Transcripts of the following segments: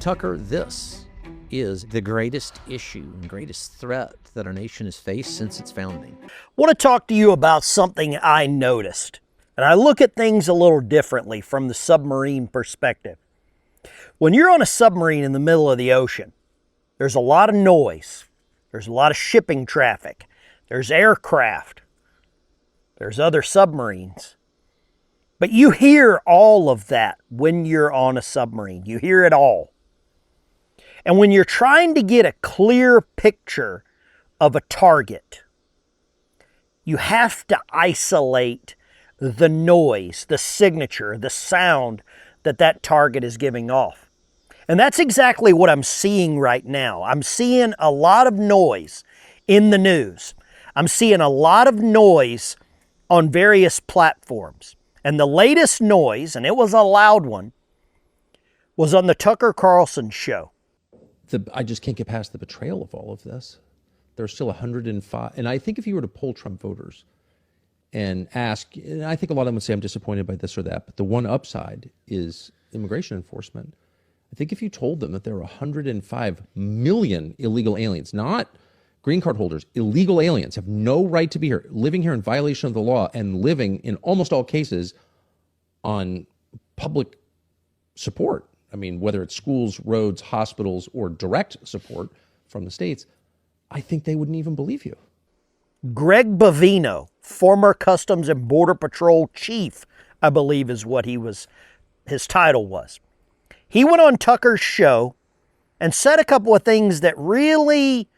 Tucker, this is the greatest issue and greatest threat that our nation has faced since its founding. I want to talk to you about something I noticed. And I look at things a little differently from the submarine perspective. When you're on a submarine in the middle of the ocean, there's a lot of noise. There's a lot of shipping traffic. There's aircraft. There's other submarines. But you hear all of that when you're on a submarine. You hear it all. And when you're trying to get a clear picture of a target, you have to isolate the noise, the signature, the sound that target is giving off. And that's exactly what I'm seeing right now. I'm seeing a lot of noise in the news. I'm seeing a lot of noise on various platforms. And the latest noise, and it was a loud one, was on the Tucker Carlson show. I just can't get past the betrayal of all of this. There's still 105. And I think if you were to poll Trump voters and ask, and I think a lot of them would say I'm disappointed by this or that, but the one upside is immigration enforcement. I think if you told them that there are 105 million illegal aliens, not green card holders, illegal aliens have no right to be here, living here in violation of the law and living in almost all cases on public support. I mean, whether it's schools, roads, hospitals, or direct support from the states, I think they wouldn't even believe you. Greg Bovino, former Customs and Border Patrol chief, I believe is what his title was. He went on Tucker's show and said a couple of things that really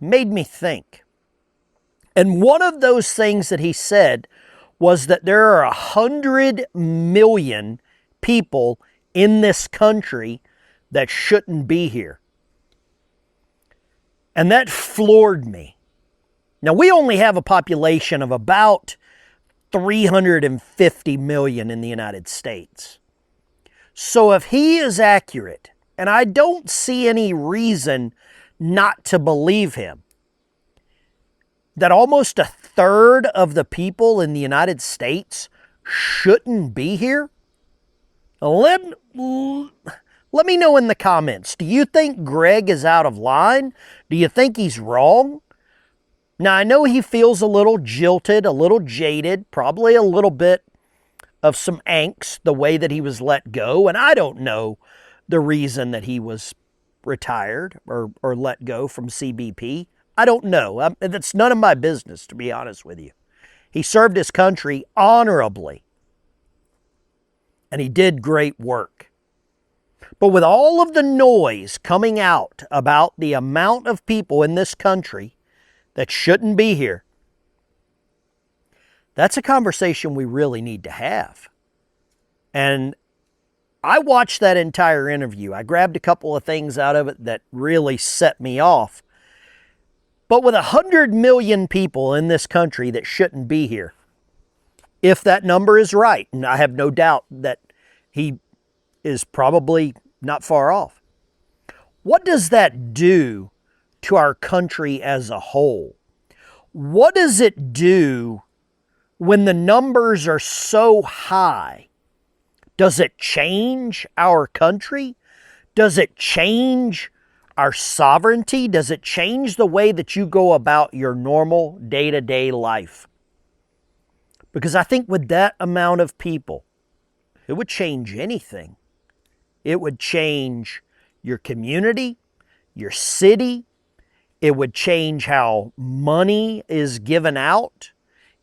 made me think. And one of those things that he said was that there are 100 million people in this country that shouldn't be here. And that floored me. Now, we only have a population of about 350 million in the United States. So if he is accurate, and I don't see any reason not to believe him, that almost a third of the people in the United States shouldn't be here, let me know in the comments. Do you think Greg is out of line? Do you think he's wrong? Now, I know he feels a little jilted, a little jaded, probably a little bit of some angst the way that he was let go. And I don't know the reason that he was retired or let go from CBP. I don't know. That's none of my business, to be honest with you. He served his country honorably. And he did great work. But with all of the noise coming out about the amount of people in this country that shouldn't be here, that's a conversation we really need to have. And I watched that entire interview. I grabbed a couple of things out of it that really set me off. But with 100 million people in this country that shouldn't be here, if that number is right, and I have no doubt that he is probably not far off, what does that do to our country as a whole? What does it do when the numbers are so high? Does it change our country? Does it change our sovereignty? Does it change the way that you go about your normal day-to-day life? Because I think with that amount of people, it would change anything. It would change your community, your city. It would change how money is given out.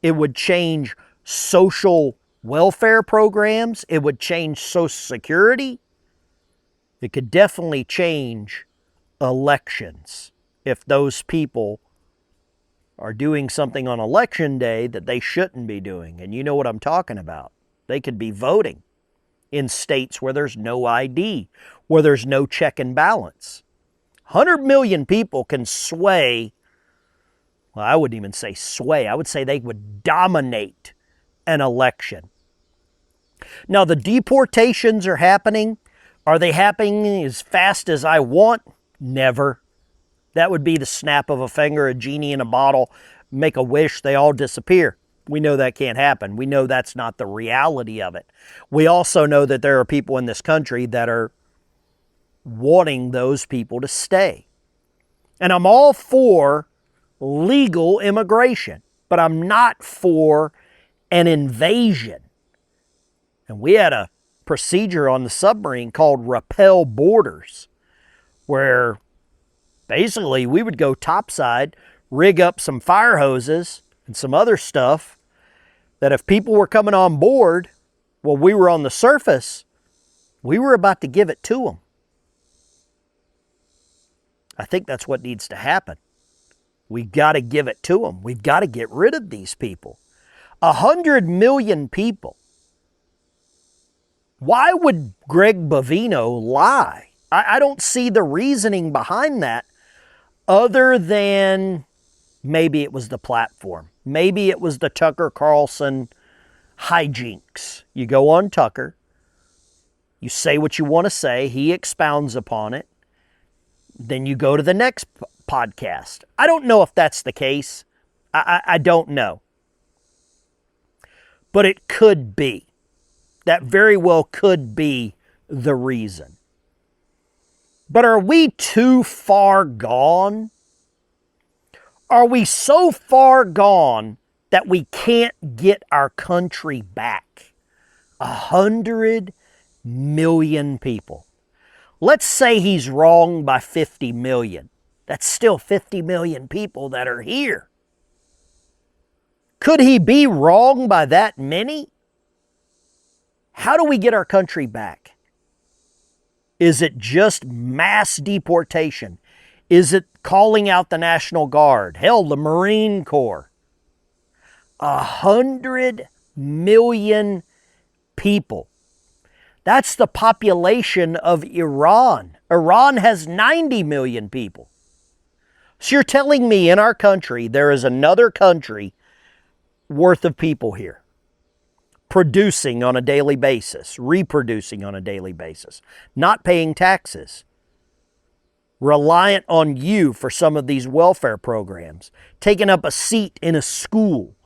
It would change social welfare programs. It would change Social Security. It could definitely change elections if those people are doing something on election day that they shouldn't be doing. And you know what I'm talking about. They could be voting in states where there's no ID, where there's no check and balance. 100 million people can sway, well, I wouldn't even say sway. I would say they would dominate an election. Now, the deportations are happening. Are they happening as fast as I want? Never. That would be the snap of a finger, a genie in a bottle, make a wish, they all disappear. We know that can't happen. We know that's not the reality of it. We also know that there are people in this country that are wanting those people to stay. And I'm all for legal immigration, but I'm not for an invasion. And we had a procedure on the submarine called rappel borders, where basically we would go topside, rig up some fire hoses and some other stuff that if people were coming on board while we were on the surface, we were about to give it to them. I think that's what needs to happen. We've got to give it to them. We've got to get rid of these people. 100 million people. Why would Greg Bovino lie? I don't see the reasoning behind that other than maybe it was the platform. Maybe it was the Tucker Carlson hijinks. You go on Tucker, you say what you want to say, he expounds upon it, then you go to the next podcast. I don't know if that's the case. I don't know. But it could be. That very well could be the reason. But are we too far gone? Are we so far gone that we can't get our country back? 100 million people. Let's say he's wrong by 50 million. That's still 50 million people that are here. Could he be wrong by that many? How do we get our country back? Is it just mass deportation? Is it calling out the National Guard? Hell, the Marine Corps. 100 million people. That's the population of Iran. Iran has 90 million people. So you're telling me in our country there is another country worth of people here, producing on a daily basis, reproducing on a daily basis, not paying taxes, reliant on you for some of these welfare programs, taking up a seat in a school,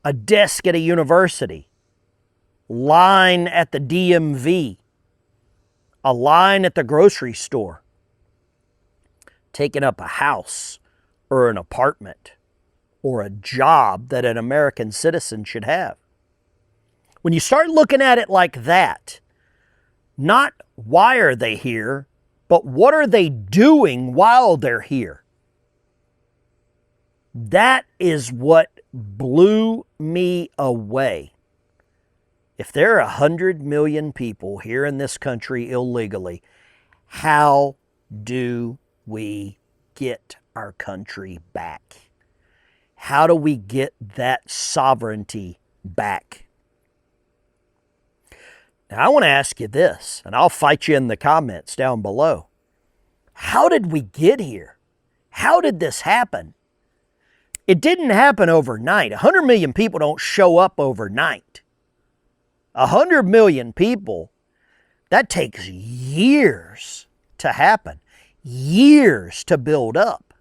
a desk at a university, line at the DMV, a line at the grocery store, taking up a house or an apartment or a job that an American citizen should have. When you start looking at it like that, not why are they here, but what are they doing while they're here? That is what blew me away. If there are 100 million people here in this country illegally, how do we get our country back? How do we get that sovereignty back? Now, I want to ask you this, and I'll fight you in the comments down below. How did we get here? How did this happen? It didn't happen overnight. 100 million people don't show up overnight. 100 million people, that takes years to happen, years to build up.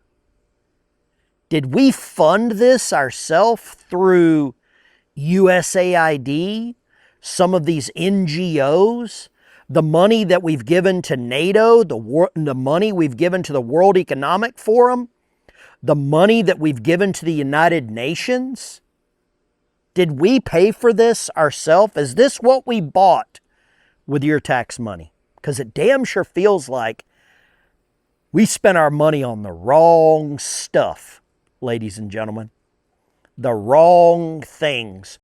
Did we fund this ourselves through USAID, some of these NGOs, the money that we've given to NATO, the money we've given to the World Economic Forum, the money that we've given to the United Nations? Did we pay for this ourselves? Is this what we bought with your tax money? Because it damn sure feels like we spent our money on the wrong stuff, ladies and gentlemen. The wrong things.